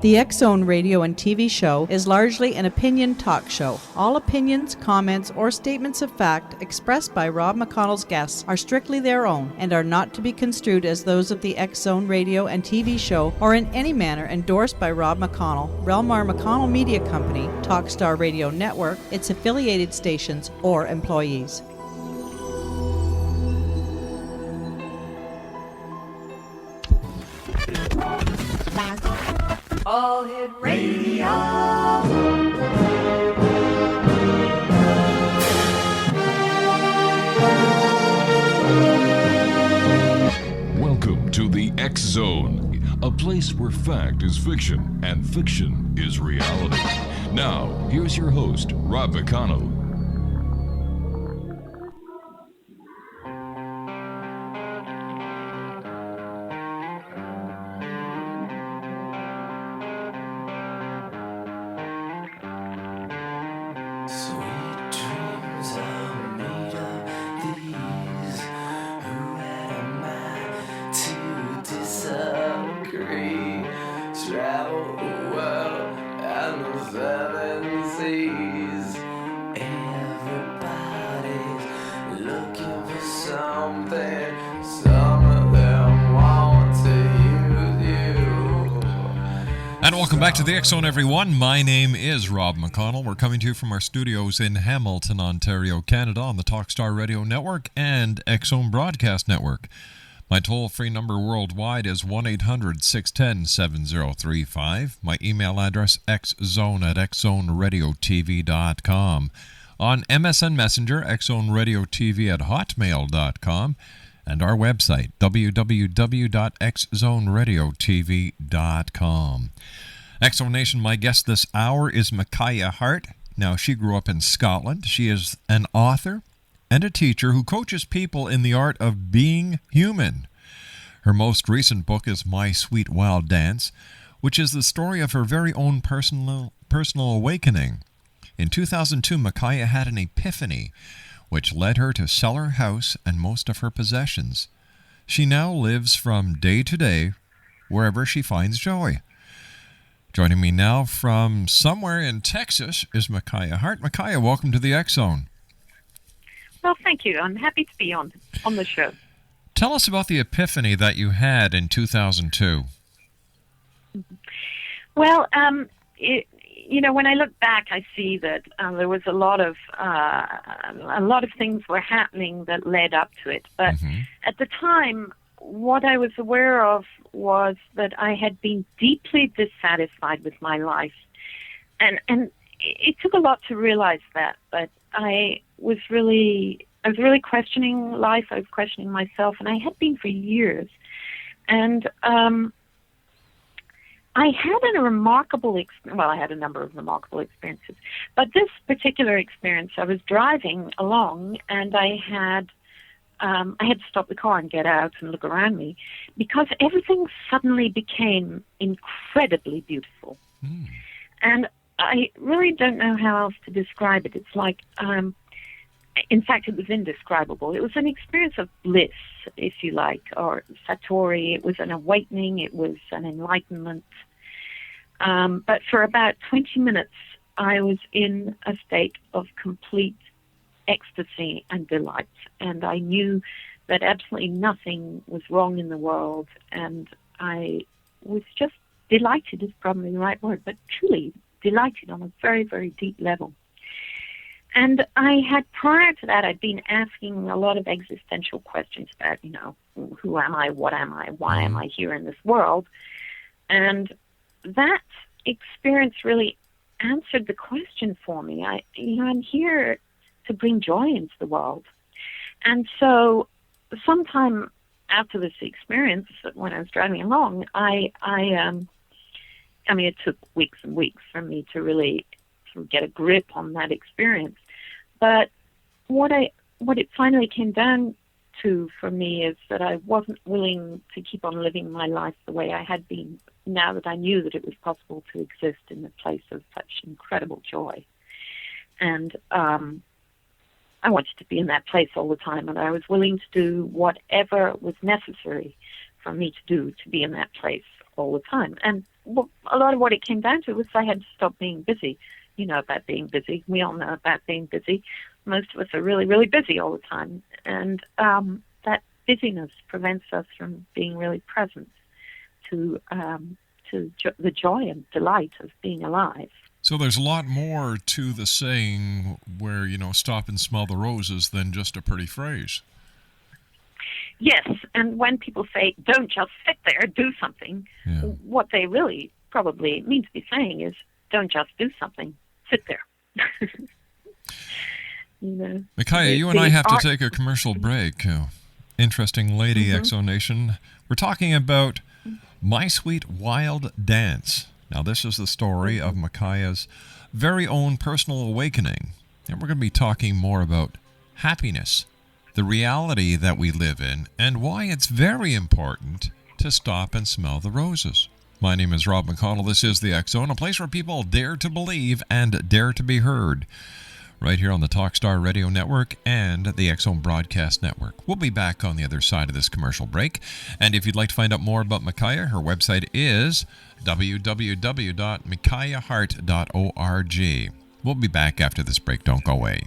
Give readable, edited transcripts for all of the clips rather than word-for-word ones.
The X-Zone radio and TV show is largely an opinion talk show. All opinions, comments, or statements of fact expressed by Rob McConnell's guests are strictly their own and are not to be construed as those of the X-Zone radio and TV show or in any manner endorsed by Rob McConnell, Relmar McConnell Media Company, Talkstar Radio Network, its affiliated stations, or employees. All Hit Radio. Welcome to the X Zone, a place where fact is fiction and fiction is reality. Now, here's your host, Rob McConnell. Welcome back to the X Zone, everyone. My name is Rob McConnell. We're coming to you from our studios in Hamilton, Ontario, Canada, on the Talkstar Radio Network and X Zone Broadcast Network. My toll-free number worldwide is 1-800-610-7035. My email address, xzone@xzoneradiotv.com. On MSN Messenger, xzoneradiotv@hotmail.com. And our website, www.xzoneradiotv.com. X-Zone Nation, my guest this hour is Mikaya Heart. Now, she grew up in Scotland. She is an author and a teacher who coaches people in the art of being human. Her most recent book is My Sweet Wild Dance, which is the story of her very own personal awakening. In 2002, Mikaya had an epiphany, which led her to sell her house and most of her possessions. She now lives from day to day wherever she finds joy. Joining me now from somewhere in Texas is Mikaya Heart. Mikaya, welcome to the X Zone. Well, thank you. I'm happy to be on the show. Tell us about the epiphany that you had in 2002. Well, when I look back, I see that there was a lot of things were happening that led up to it. But at the time, what I was aware of was that I had been deeply dissatisfied with my life, and it took a lot to realize that. But I was really questioning life. I was questioning myself, and I had been for years. And I had a remarkable I had a number of remarkable experiences, but this particular experience, I was driving along, and I had to stop the car and get out and look around me, because everything suddenly became incredibly beautiful. And I really don't know how else to describe it. It's like, in fact, it was indescribable. It was an experience of bliss, if you like, or satori. It was an awakening. It was an enlightenment. But for about 20 minutes, I was in a state of complete ecstasy and delight. And I knew that absolutely nothing was wrong in the world. And I was just delighted is probably the right word, but truly delighted on a very, very deep level. And I had, prior to that, I'd been asking a lot of existential questions about, who am I, what am I, why am I here in this world? And that experience really answered the question for me. I'm here to bring joy into the world. And so sometime after this experience, when I was driving along, it took weeks and weeks for me to really get a grip on that experience. But what it finally came down to for me is that I wasn't willing to keep on living my life the way I had been, now that I knew that it was possible to exist in a place of such incredible joy. And I wanted to be in that place all the time, and I was willing to do whatever was necessary for me to do to be in that place all the time. And a lot of what it came down to was I had to stop being busy. You know about being busy. We all know about being busy. Most of us are really, really busy all the time. And that busyness prevents us from being really present to the joy and delight of being alive. So there's a lot more to the saying where, stop and smell the roses than just a pretty phrase. Yes, and when people say, don't just sit there, do something, what they really probably mean to be saying is, don't just do something, sit there. Mikaya, you and I have to take a commercial break. Interesting lady, Exonation. We're talking about My Sweet Wild Dance. Now, this is the story of Mikaya's very own personal awakening. And we're going to be talking more about happiness, the reality that we live in, and why it's very important to stop and smell the roses. My name is Rob McConnell. This is the X Zone, a place where people dare to believe and dare to be heard. Right here on the Talkstar Radio Network and the X Zone Broadcast Network. We'll be back on the other side of this commercial break. And if you'd like to find out more about Mikaya, her website is www.mikayaheart.org. We'll be back after this break. Don't go away.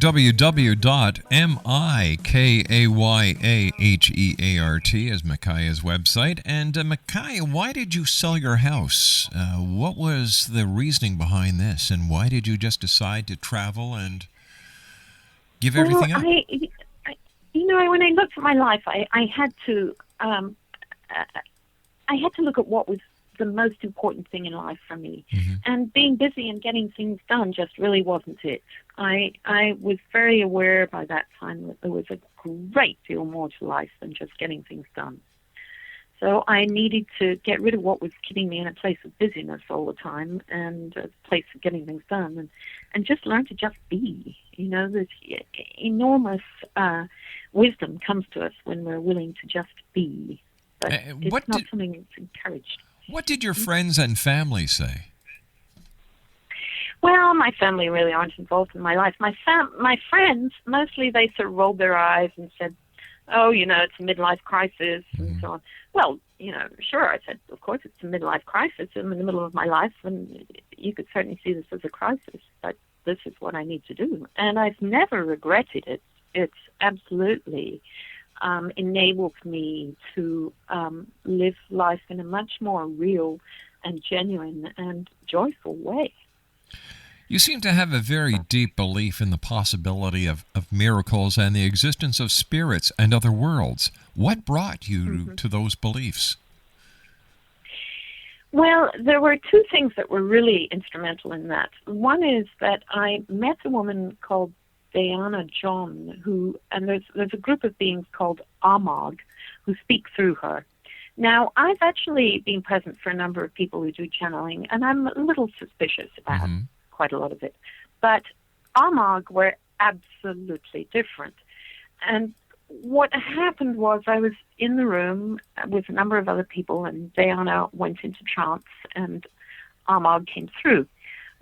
www.mikayaheart is Mikaya's website. And Mikaya, why did you sell your house? What was the reasoning behind this? And why did you just decide to travel and give everything up? When I looked at my life, I had to look at what was the most important thing in life for me. And being busy and getting things done just really wasn't it. I was very aware by that time that there was a great deal more to life than just getting things done. So I needed to get rid of what was keeping me in a place of busyness all the time and a place of getting things done and just learn to just be. This enormous wisdom comes to us when we're willing to just be. But it's not something that's encouraged. What did your friends and family say? Well, my family really aren't involved in my life. My friends, mostly they sort of rolled their eyes and said, oh, it's a midlife crisis and so on. Well, sure, I said, of course it's a midlife crisis. I'm in the middle of my life and you could certainly see this as a crisis, but this is what I need to do. And I've never regretted it. It's absolutely enabled me to live life in a much more real and genuine and joyful way. You seem to have a very deep belief in the possibility of miracles and the existence of spirits and other worlds. What brought you to those beliefs? Well, there were two things that were really instrumental in that. One is that I met a woman called Diana John, and there's a group of beings called Amag who speak through her. Now, I've actually been present for a number of people who do channeling, and I'm a little suspicious about quite a lot of it. But Amag were absolutely different. And what happened was I was in the room with a number of other people, and Diana went into trance, and Amag came through.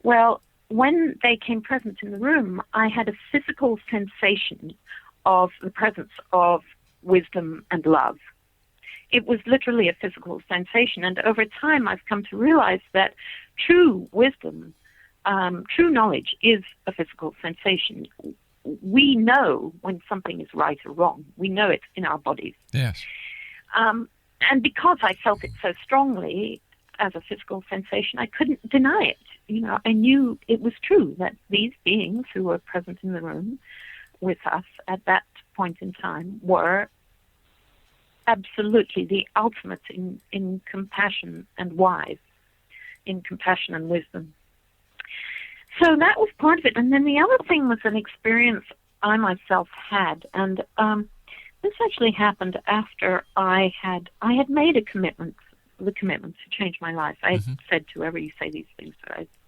Well, when they came present in the room, I had a physical sensation of the presence of wisdom and love. It was literally a physical sensation, and over time I've come to realize that true wisdom, true knowledge is a physical sensation. we know when something is right or wrong. We know it in our bodies. Yes. And because I felt it so strongly as a physical sensation, I couldn't deny it. I knew it was true that these beings who were present in the room with us at that point in time were absolutely the ultimate in compassion and wise, in compassion and wisdom. So that was part of it. And then the other thing was an experience I myself had. And this actually happened after I had made the commitment to change my life. I had said to whoever you say these things,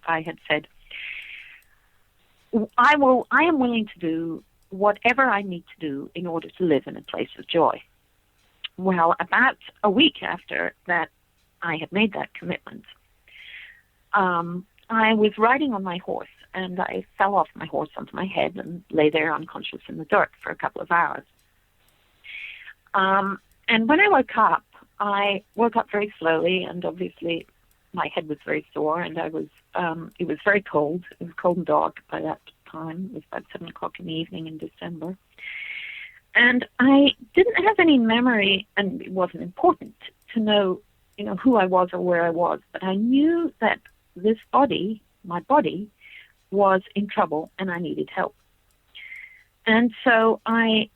I had said, I am willing to do whatever I need to do in order to live in a place of joy. Well, about a week after that I had made that commitment, I was riding on my horse, and I fell off my horse onto my head and lay there unconscious in the dirt for a couple of hours. And when I woke up very slowly, and obviously my head was very sore, and it was very cold. It was cold and dark by that time. It was about 7 o'clock in the evening in December. And I didn't have any memory, and it wasn't important to know, who I was or where I was, but I knew that this body, my body, was in trouble and I needed help. And so I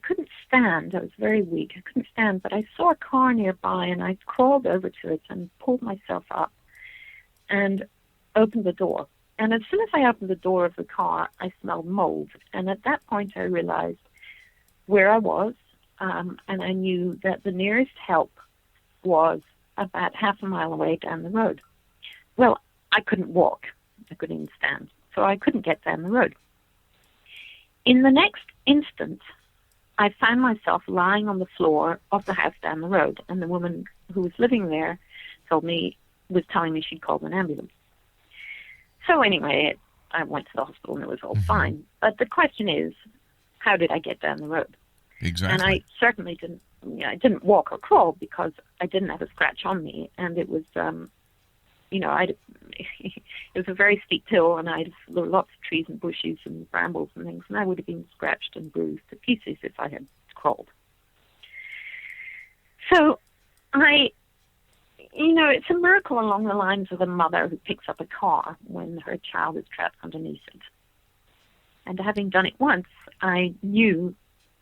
couldn't stand. I was very weak. I couldn't stand, but I saw a car nearby, and I crawled over to it and pulled myself up and opened the door. And as soon as I opened the door of the car, I smelled mold. And at that point, I realized where I was, and I knew that the nearest help was about half a mile away down the road. Well, I couldn't walk. I couldn't even stand. So I couldn't get down the road. In the next instant, I found myself lying on the floor of the house down the road, and the woman who was living there was telling me she'd called an ambulance. So anyway, I went to the hospital and it was all fine. But the question is, how did I get down the road? Exactly. And I certainly I didn't walk or crawl because I didn't have a scratch on me, and it was, it was a very steep hill, and there were lots of trees and bushes and brambles and things, and I would have been scratched and bruised to pieces if I had crawled. So it's a miracle along the lines of a mother who picks up a car when her child is trapped underneath it. And having done it once, I knew,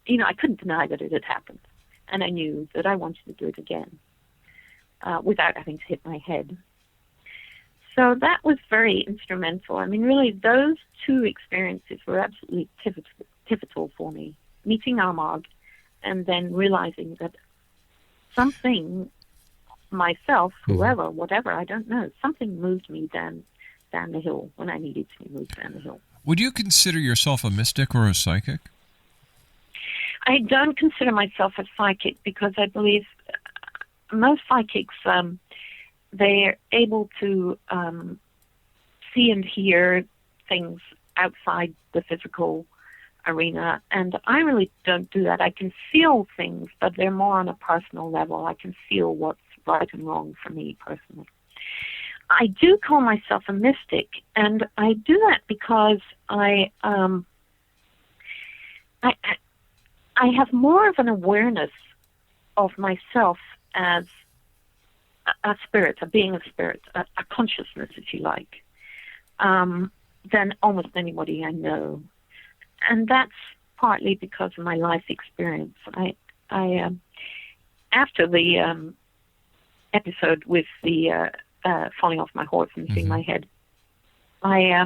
I couldn't deny that it had happened. And I knew that I wanted to do it again without having to hit my head. So that was very instrumental. I mean, really, those two experiences were absolutely pivotal for me. Meeting Armagh and then realizing that something, myself, whoever, whatever, I don't know, something moved me down the hill when I needed to be moved down the hill. Would you consider yourself a mystic or a psychic? I don't consider myself a psychic because I believe most psychics, they're able to see and hear things outside the physical arena, and I really don't do that. I can feel things, but they're more on a personal level. I can feel what's right and wrong for me personally. I do call myself a mystic, and I do that because I have more of an awareness of myself as a spirit, a being of spirit, a consciousness, if you like, than almost anybody I know. And that's partly because of my life experience. I after the episode with the falling off my horse and hitting my head, I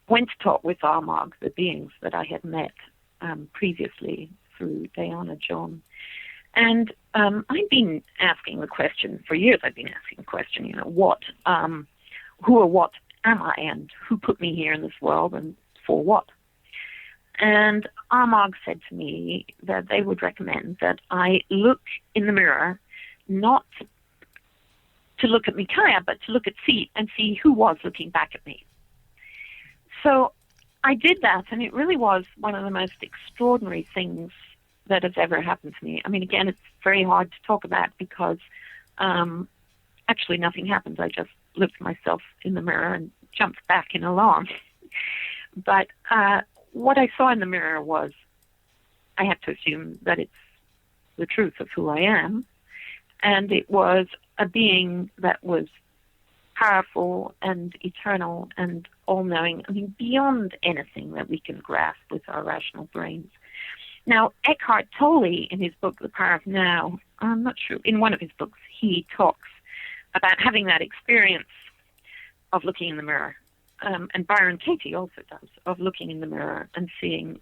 went to talk with Armagh, the beings that I had met previously through Diana John. And I've been asking the question, for years I've been asking the question, who or what am I, and who put me here in this world, and for what? And Armagh said to me that they would recommend that I look in the mirror, not to look at Mikaya, but to look at and see who was looking back at me. So I did that, and it really was one of the most extraordinary things that has ever happened to me. I mean, again, it's very hard to talk about because actually nothing happened. I just looked myself in the mirror and jumped back in alarm. But what I saw in the mirror was, I have to assume that it's the truth of who I am, and it was a being that was powerful and eternal and all-knowing, beyond anything that we can grasp with our rational brains. Now, Eckhart Tolle, in his book, The Power of Now, I'm not sure, in one of his books, he talks about having that experience of looking in the mirror. And Byron Katie also does, of looking in the mirror and seeing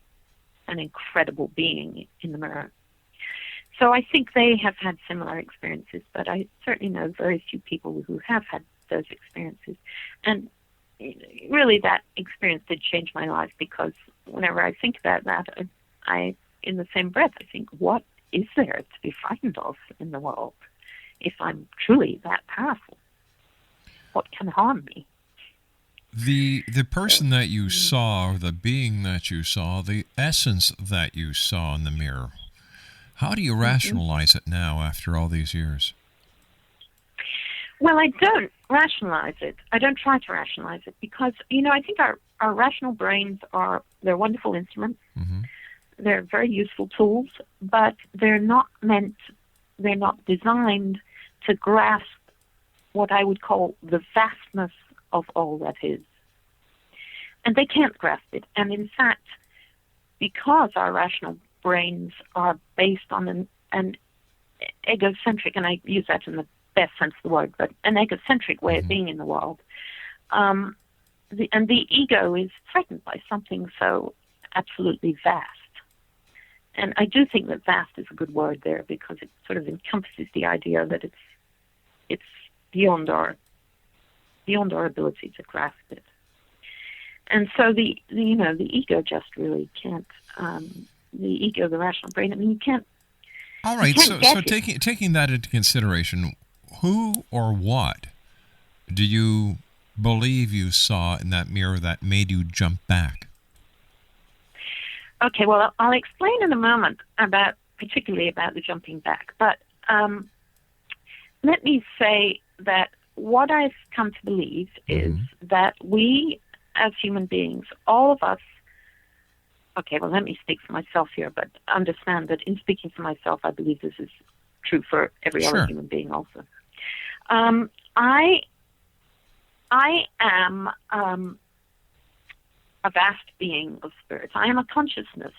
an incredible being in the mirror. So I think they have had similar experiences, but I certainly know very few people who have had those experiences. And really that experience did change my life, because whenever I think about that, I in the same breath, I think, what is there to be frightened of in the world if I'm truly that powerful? What can harm me? The person that you saw, or the being that you saw, the essence that you saw in the mirror, how do you rationalize it now after all these years? Well, I don't rationalize it. I don't try to rationalize it, because, I think our rational brains they're wonderful instruments. Mm-hmm. They're very useful tools, but they're not designed to grasp what I would call the vastness of all that is. And they can't grasp it. And in fact, because our rational brains are based on an egocentric, and I use that in the best sense of the word, but an egocentric way of being in the world, the ego is threatened by something so absolutely vast. And I do think that vast is a good word there, because it sort of encompasses the idea that it's beyond our ability to grasp it. And so the ego just really can't. The ego, the rational brain. You can't. All right. You can't So taking that into consideration, who or what do you believe you saw in that mirror that made you jump back? Okay. Well, I'll explain in a moment particularly about the jumping back. But let me say that what I've come to believe is that we, as human beings, all of us, okay, well, let me speak for myself here, but understand that in speaking for myself, I believe this is true for every other human being also. I am a vast being of spirit. I am a consciousness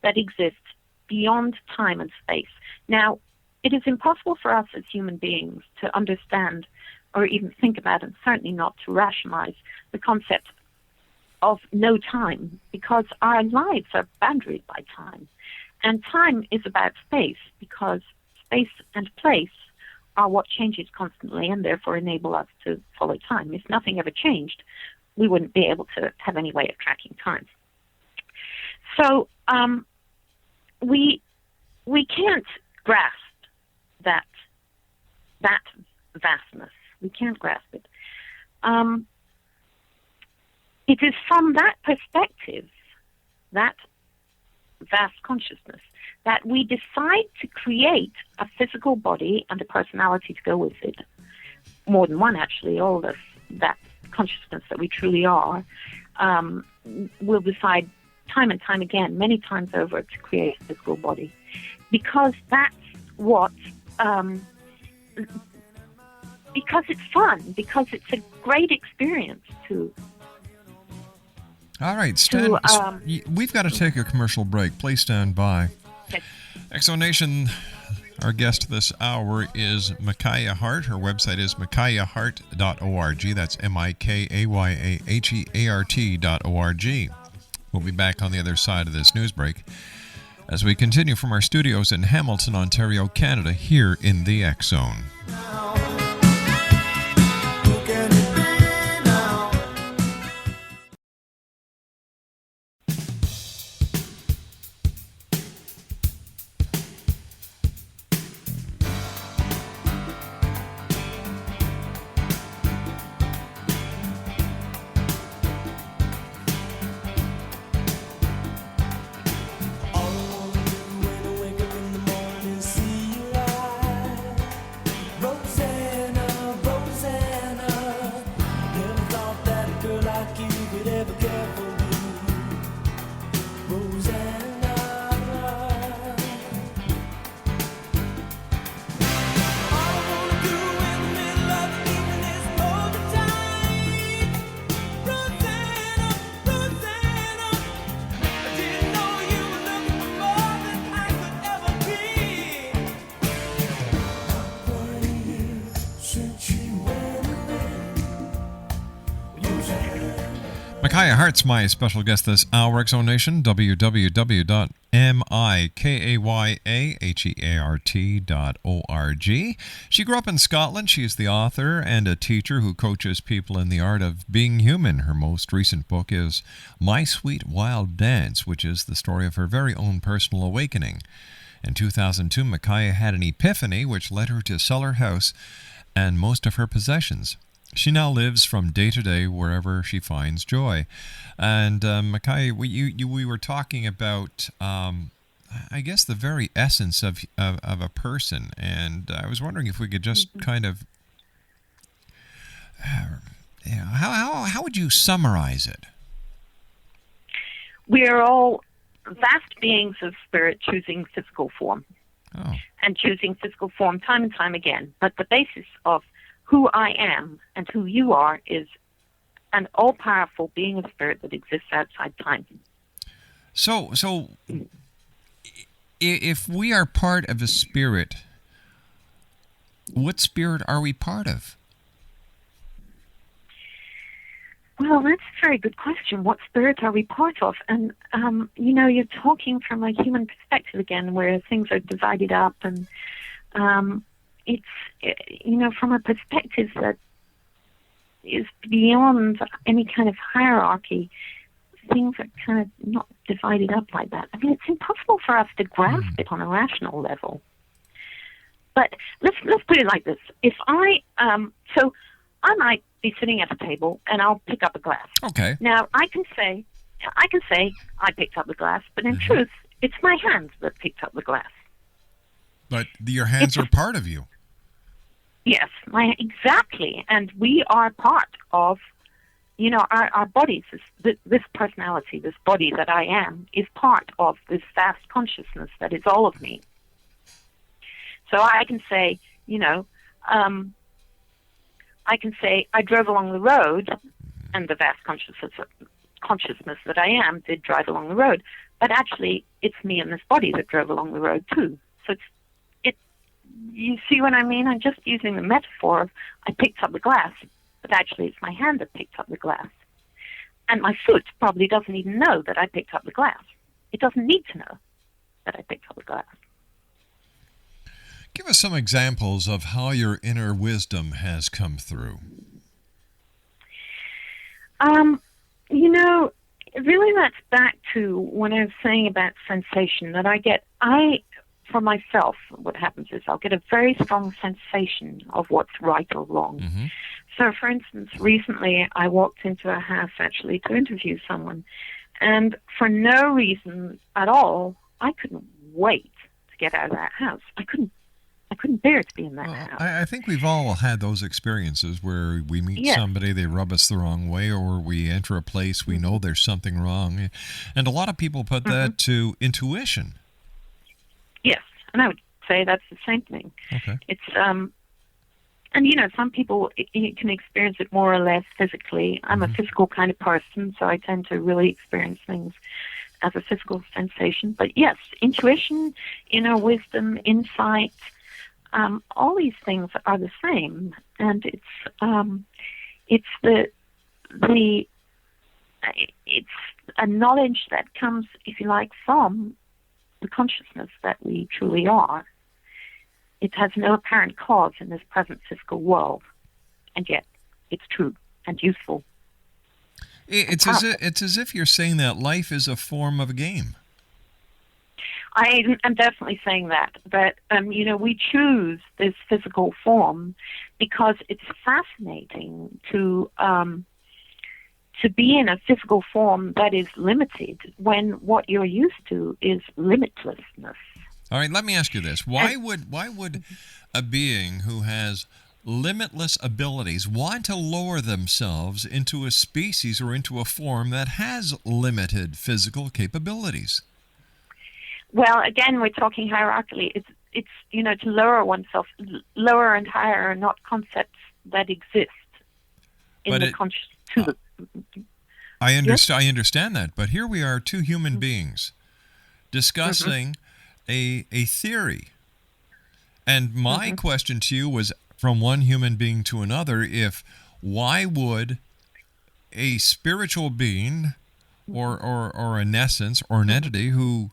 that exists beyond time and space. Now, it is impossible for us as human beings to understand or even think about, and certainly not to rationalize, the concept of no time, because our lives are boundaried by time. And time is about space, because space and place are what changes constantly and therefore enable us to follow time. If nothing ever changed, we wouldn't be able to have any way of tracking time. So we can't grasp that vastness. We can't grasp it. It is from that perspective, that vast consciousness, that we decide to create a physical body and a personality to go with it. More than one, actually. All of us, that consciousness that we truly are, will decide time and time again, many times over, to create a physical body. Because that's what... because it's fun, because it's a great experience to... All right, we've got to take a commercial break. Please stand by. Okay. Exonation, our guest this hour is Mikaya Heart. Her website is mikayaheart.org. That's MIKAYAHEART.org. We'll be back on the other side of this news break as we continue from our studios in Hamilton, Ontario, Canada, here in the X Zone. Broken Mikaya Heart's my special guest this hour, Exonation, www.mikayahart.org. She grew up in Scotland. She is the author and a teacher who coaches people in the art of being human. Her most recent book is My Sweet Wild Dance, which is the story of her very own personal awakening. In 2002, Mikaya had an epiphany which led her to sell her house and most of her possessions. She now lives from day to day wherever she finds joy. And Mikaya, we were talking about, I guess, the very essence of a person. And I was wondering if we could just kind of, how would you summarize it? We are all vast beings of spirit choosing physical form. Oh. And choosing physical form time and time again. But the basis of who I am and who you are is an all-powerful being of spirit that exists outside time. So if we are part of a spirit, what spirit are we part of? Well, that's a very good question. What spirit are we part of? And, you're talking from a human perspective again, where things are divided up, and it's, from a perspective that is beyond any kind of hierarchy. Things are kind of not divided up like that. I mean, it's impossible for us to grasp it on a rational level. But let's put it like this. If I might be sitting at a table and I'll pick up a glass. Okay. Now I can say I picked up the glass, but in truth, it's my hands that picked up the glass. But your hands are part of you. Yes, exactly. And we are part of, our bodies. This personality, this body that I am, is part of this vast consciousness that is all of me. So I can say, I drove along the road, and the vast consciousness that I am did drive along the road. But actually, it's me and this body that drove along the road too. So you see what I mean? I'm just using the metaphor of I picked up the glass, but actually it's my hand that picked up the glass. And my foot probably doesn't even know that I picked up the glass. It doesn't need to know that I picked up the glass. Give us some examples of how your inner wisdom has come through. Really that's back to when I was saying about sensation that for myself, what happens is I'll get a very strong sensation of what's right or wrong. Mm-hmm. So, for instance, recently I walked into a house actually to interview someone, and for no reason at all, I couldn't wait to get out of that house. I couldn't bear to be in that house. I think we've all had those experiences where we meet somebody, they rub us the wrong way, or we enter a place, we know there's something wrong. And a lot of people put that to intuition. Yes, and I would say that's the same thing. Okay. It's, and some people, you can experience it more or less physically. I'm a physical kind of person, so I tend to really experience things as a physical sensation. But yes, intuition, inner wisdom, insight, all these things are the same, and it's a knowledge that comes, if you like, from the consciousness that we truly are. It has no apparent cause in this present physical world, and yet it's true and useful. It's as if you're saying that life is a form of a game. I am definitely saying that, but we choose this physical form because it's fascinating to be in a physical form that is limited when what you're used to is limitlessness. All right, let me ask you this: why would a being who has limitless abilities want to lower themselves into a species or into a form that has limited physical capabilities? Well, again, we're talking hierarchically. It's to lower oneself. Lower and higher are not concepts that exist in the conscious. I understand that, but here we are, two human beings discussing a theory, and my question to you was from one human being to another: why would a spiritual being or an essence or an entity who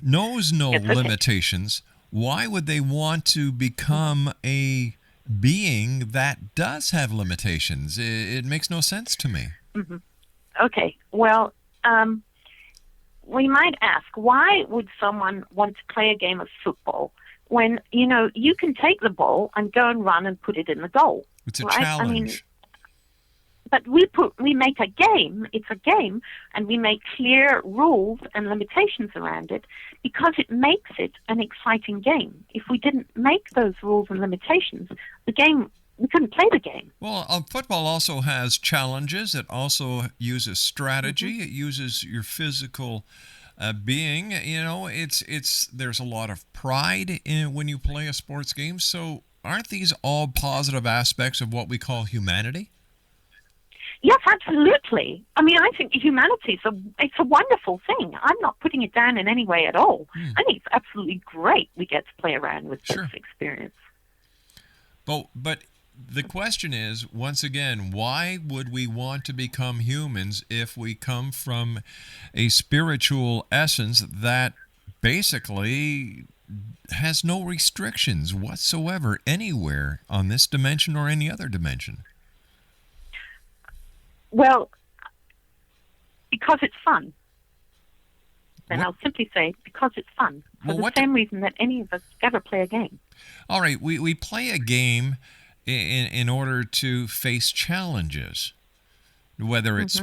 knows no limitations, why would they want to become a being that does have limitations? It makes no sense to me. Mm-hmm. Okay, well, we might ask, why would someone want to play a game of football when, you can take the ball and go and run and put it in the goal? It's a right? challenge. But we make a game, it's a game, and we make clear rules and limitations around it because it makes it an exciting game. If we didn't make those rules and limitations, we couldn't play the game. Well, football also has challenges. It also uses strategy. It uses your physical being. There's a lot of pride in when you play a sports game. So aren't these all positive aspects of what we call humanity? Yes, absolutely. I mean, I think humanity it's a wonderful thing. I'm not putting it down in any way at all. I think it's absolutely great we get to play around with this experience. But the question is, once again, why would we want to become humans if we come from a spiritual essence that basically has no restrictions whatsoever anywhere on this dimension or any other dimension? Well, because it's fun. And I'll simply say, because it's fun. For the same reason that any of us ever play a game. All right, we play a game in order to face challenges. Whether it's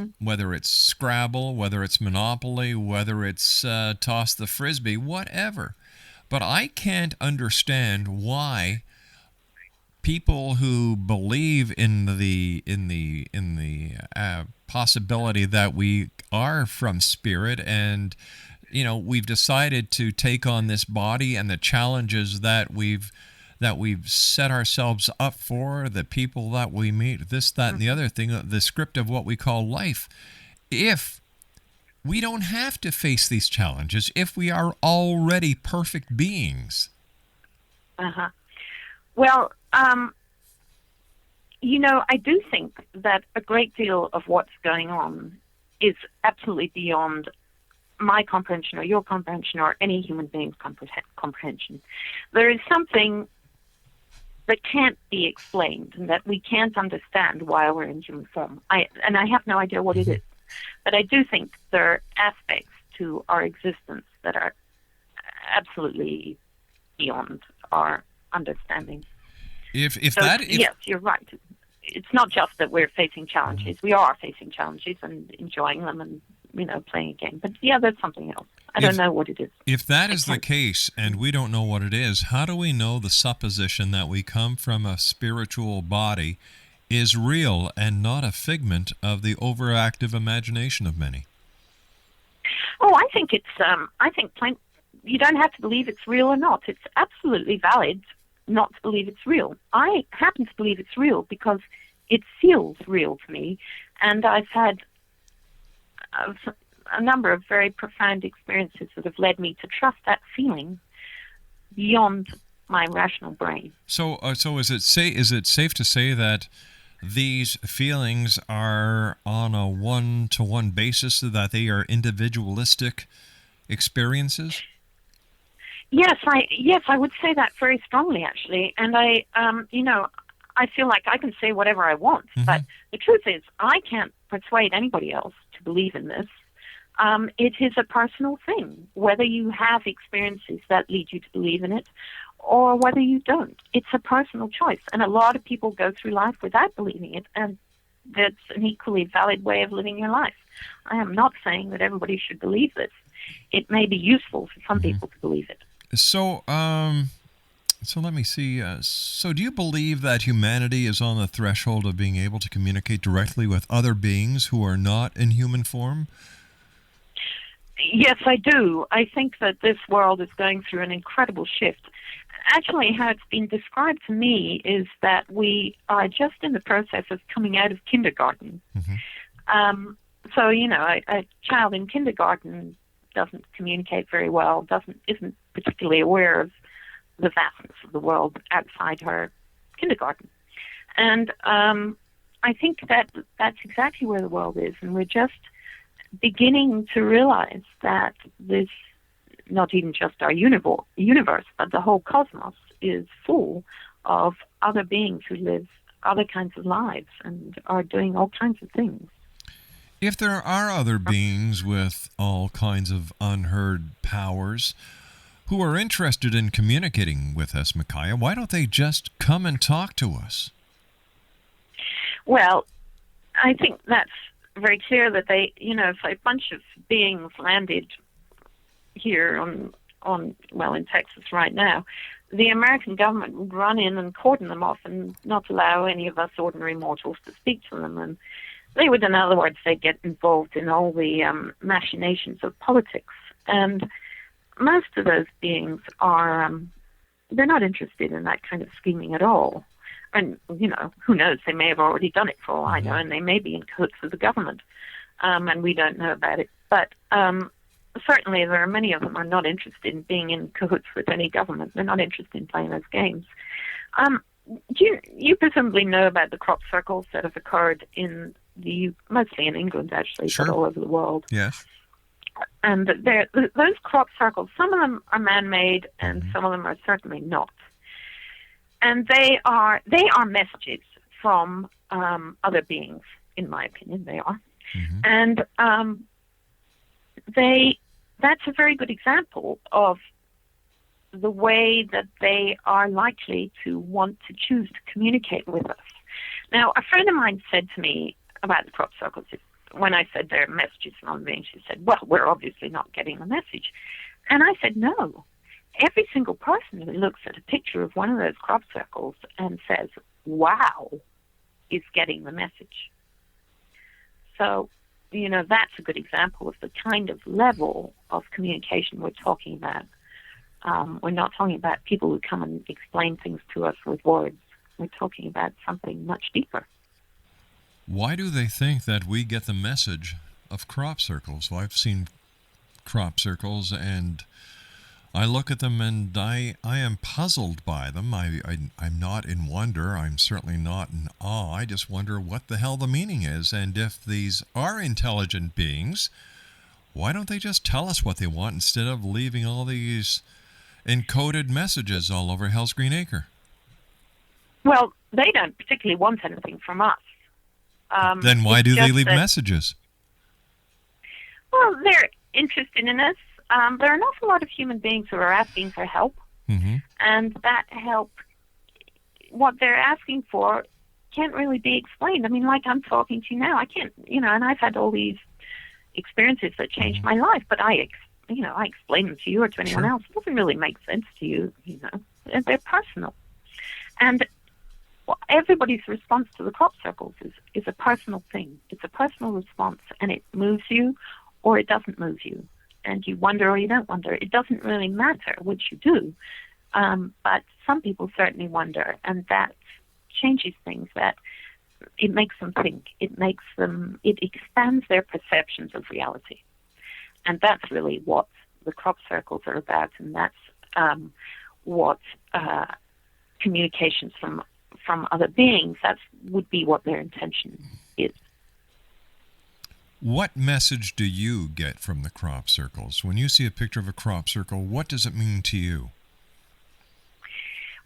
Scrabble, whether it's Monopoly, whether it's Toss the Frisbee, whatever. But I can't understand why people who believe in the possibility that we are from spirit, and we've decided to take on this body and the challenges that we've set ourselves up for, the people that we meet, this, that, and the other thing, the script of what we call life. If we don't have to face these challenges, if we are already perfect beings. Well, I do think that a great deal of what's going on is absolutely beyond my comprehension or your comprehension or any human being's comprehension. There is something that can't be explained and that we can't understand while we're in human form. I have no idea what it is. But I do think there are aspects to our existence that are absolutely beyond our understanding. Yes, you're right. It's not just that we're facing challenges. We are facing challenges and enjoying them and, playing a game. But, there's something else. I don't know what it is. If that is the case and we don't know what it is, how do we know the supposition that we come from a spiritual body is real and not a figment of the overactive imagination of many? Oh, I think you don't have to believe it's real or not. It's absolutely valid not to believe it's real. I happen to believe it's real because it feels real to me, and I've had a number of very profound experiences that have led me to trust that feeling beyond my rational brain. So is it safe to say that these feelings are on a one-to-one basis, so that they are individualistic experiences? Yes, I would say that very strongly, actually. And I feel like I can say whatever I want, but the truth is, I can't persuade anybody else to believe in this. It is a personal thing, whether you have experiences that lead you to believe in it or whether you don't. It's a personal choice, and a lot of people go through life without believing it, and that's an equally valid way of living your life. I am not saying that everybody should believe this. It may be useful for some people to believe it. So let me see. So do you believe that humanity is on the threshold of being able to communicate directly with other beings who are not in human form? Yes, I do. I think that this world is going through an incredible shift. Actually, how it's been described to me is that we are just in the process of coming out of kindergarten. So, a child in kindergarten doesn't communicate very well, isn't particularly aware of the vastness of the world outside her kindergarten. And I think that that's exactly where the world is, and we're just beginning to realize that this, not even just our universe, but the whole cosmos is full of other beings who live other kinds of lives and are doing all kinds of things. If there are other beings with all kinds of unheard powers who are interested in communicating with us, Mikaya, why don't they just come and talk to us? Well, I think that's very clear that they, if a bunch of beings landed here in Texas right now, the American government would run in and cordon them off and not allow any of us ordinary mortals to speak to them. And they would, in other words, they'd get involved in all the machinations of politics. And most of those beings are, they're not interested in that kind of scheming at all. And, who knows, they may have already done it for all I know, and they may be in cahoots with the government, and we don't know about it. But certainly there are many of them are not interested in being in cahoots with any government. They're not interested in playing those games. You presumably know about the crop circles that have occurred mostly in England, actually, Sure. but all over the world. Yes. And those crop circles, some of them are man-made, and some of them are certainly not. And they are messages from other beings, in my opinion. They are, and that's a very good example of the way that they are likely to want to choose to communicate with us. Now, a friend of mine said to me about the crop circles, when I said they're messages from other beings, she said, well, we're obviously not getting the message. And I said, no. Every single person who looks at a picture of one of those crop circles and says, wow, is getting the message. So, that's a good example of the kind of level of communication we're talking about. We're not talking about people who come and explain things to us with words. We're talking about something much deeper. Why do they think that we get the message of crop circles? Well, I've seen crop circles, and I look at them and I am puzzled by them. I'm not in wonder. I'm certainly not in awe. I just wonder what the hell the meaning is. And if these are intelligent beings, why don't they just tell us what they want instead of leaving all these encoded messages all over Hell's Green Acre? Well, they don't particularly want anything from us. Then why do they leave messages? Well, they're interested in us. There are an awful lot of human beings who are asking for help, and that help, what they're asking for, can't really be explained. I mean, like I'm talking to you now, I can't, and I've had all these experiences that changed my life, but I explain them to you or to anyone else. It doesn't really make sense to you, and they're personal. And everybody's response to the crop circles is a personal thing. It's a personal response, and it moves you or it doesn't move you. And you wonder or you don't wonder. It doesn't really matter which you do. But some people certainly wonder, and that changes things. That it makes them think. It expands their perceptions of reality. And that's really what the crop circles are about, and that's what communications from other beings, that would be what their intention is. What message do you get from the crop circles? When you see a picture of a crop circle, what does it mean to you?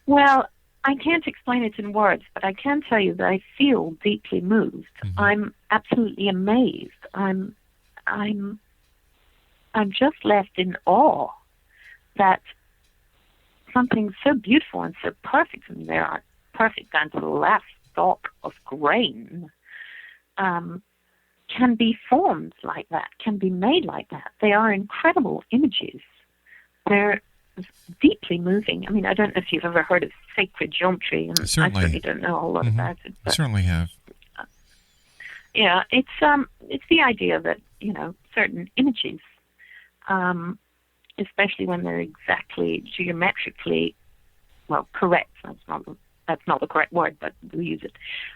Well, I can't explain it in words, but I can tell you that I feel deeply moved. I'm absolutely amazed. I'm just left in awe that something so beautiful and so perfect, and they are perfect down to the last stalk of grain, can be formed like that, can be made like that. They are incredible images. They're deeply moving. I mean, I don't know if you've ever heard of sacred geometry, and Certainly. I certainly don't know a whole lot about it. I certainly have. Yeah, it's the idea that, certain images, especially when they're exactly geometrically, correct, that's not the correct word, but we use it,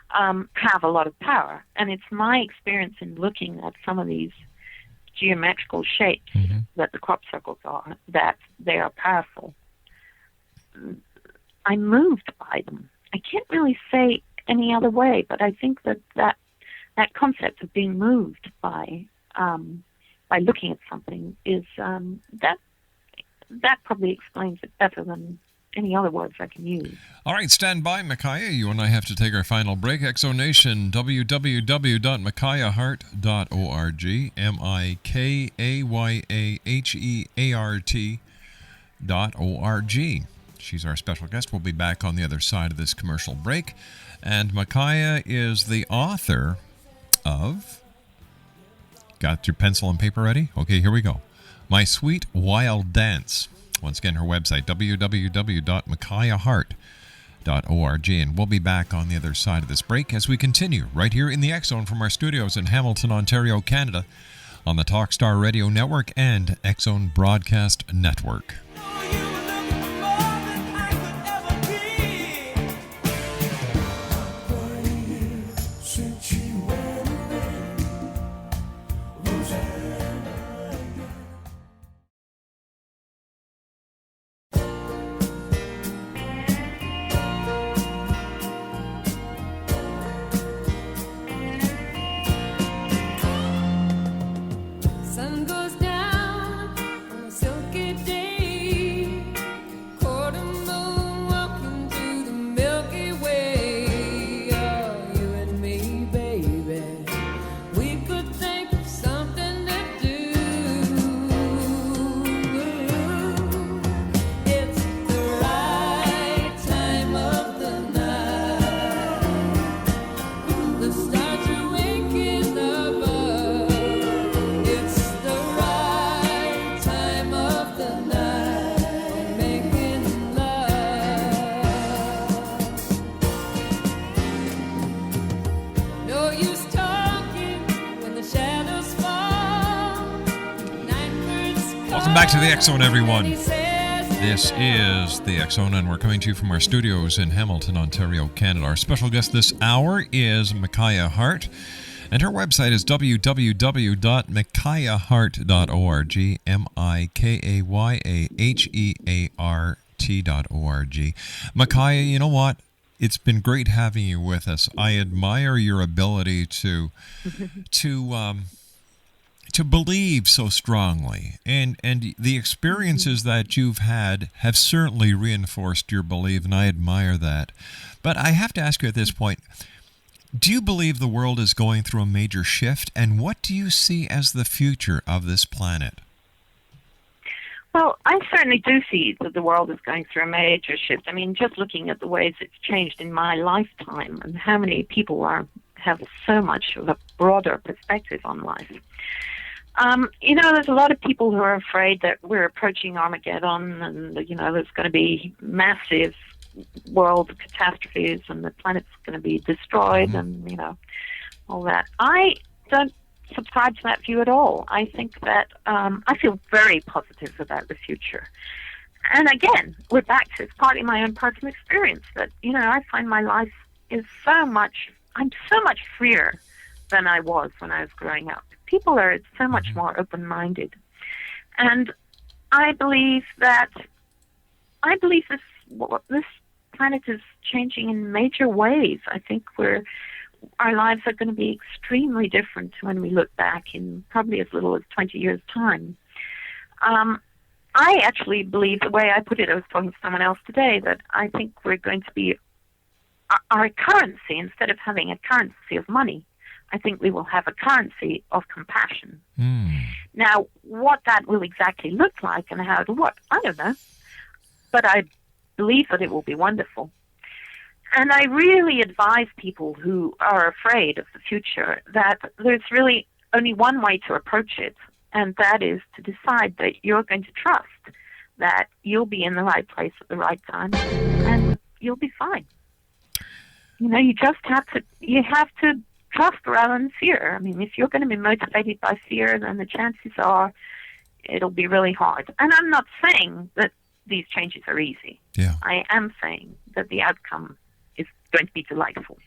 have a lot of power. And it's my experience in looking at some of these geometrical shapes that the crop circles are, that they are powerful. I'm moved by them. I can't really say any other way. But I think that concept of being moved by looking at something is that probably explains it better than any other words I can use. All right, stand by, Mikaya. You and I have to take our final break. Exonation, www.mikayaheart.org, MikayAHeart.org. She's our special guest. We'll be back on the other side of this commercial break. And Mikaya is the author of... Got your pencil and paper ready? Okay, here we go. My Sweet Wild Dance. Once again, her website, www.mikayaheart.org. And we'll be back on the other side of this break as we continue right here in the X Zone from our studios in Hamilton, Ontario, Canada, on the Talkstar Radio Network and X Zone Broadcast Network. Sun goes down on a silky day. Quarter moon walking through the Milky Way. Oh, you and me, baby, we could think of something to do. It's the right time of the night. The stars are winking above. It's the right time of the night, making love. No use talking when the shadows fall. Night birds Welcome back to the X Zone, everyone. he says This is the X Zone, and we're coming to you from our studios in Hamilton, Ontario, Canada. Our special guest this hour is Mikaya Heart, and her website is www.mikayaheart.org, MIKAYAHEART.org. Mikaya, you know what? It's been great having you with us. I admire your ability to believe so strongly, and the experiences that you've had have certainly reinforced your belief, and I admire that. But I have to ask you at this point, do you believe the world is going through a major shift, and what do you see as the future of this planet? Well, I certainly do see that the world is going through a major shift. I mean, just looking at the ways it's changed in my lifetime and how many people have so much of a broader perspective on life. There's a lot of people who are afraid that we're approaching Armageddon and, there's going to be massive world catastrophes and the planet's going to be destroyed and, all that. I don't subscribe to that view at all. I think that I feel very positive about the future. And again, we're back to it's partly my own personal experience that, I find my life is I'm so much freer than I was when I was growing up. People are so much more open-minded. And I believe this planet is changing in major ways. I think our lives are going to be extremely different when we look back in probably as little as 20 years' time. I actually believe, the way I put it, I was talking to someone else today, that I think we're going to be our currency, instead of having a currency of money, I think we will have a currency of compassion. Now, what that will exactly look like and how it'll work, I don't know. But I believe that it will be wonderful. And I really advise people who are afraid of the future that there's really only one way to approach it, and that is to decide that you're going to trust that you'll be in the right place at the right time and you'll be fine. You just have to trust rather than fear. I mean, if you're going to be motivated by fear, then the chances are it'll be really hard. And I'm not saying that these changes are easy. Yeah. I am saying that the outcome is going to be delightful.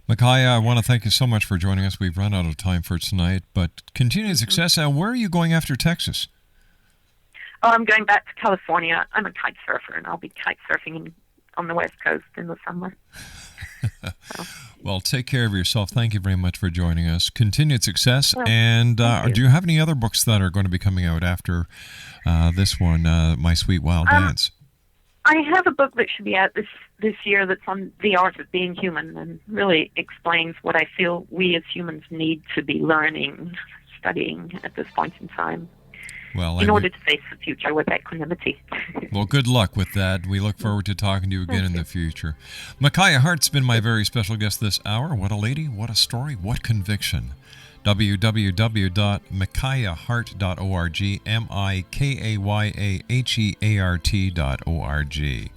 Mikaya, I want to thank you so much for joining us. We've run out of time for tonight, but continued success. Where are you going after Texas? Oh, I'm going back to California. I'm a kite surfer, and I'll be kite surfing in on the West Coast in the summer. Well, take care of yourself. Thank you very much for joining us. Continued success. Well, and thank you. do you have any other books that are going to be coming out after this one, My Sweet Wild Dance? I have a book that should be out this year that's on the art of being human and really explains what I feel we as humans need to be learning, studying at this point in time. Well, in order to face the future with equanimity. Well, good luck with that. We look forward to talking to you again in the future. Mikaya Heart's been my very special guest this hour. What a lady, what a story, what conviction. www.mikayaheart.org, MIKAYAHEART.org.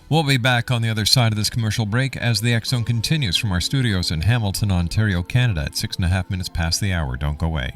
We'll be back on the other side of this commercial break as the X Zone continues from our studios in Hamilton, Ontario, Canada at 6.5 minutes past the hour. Don't go away.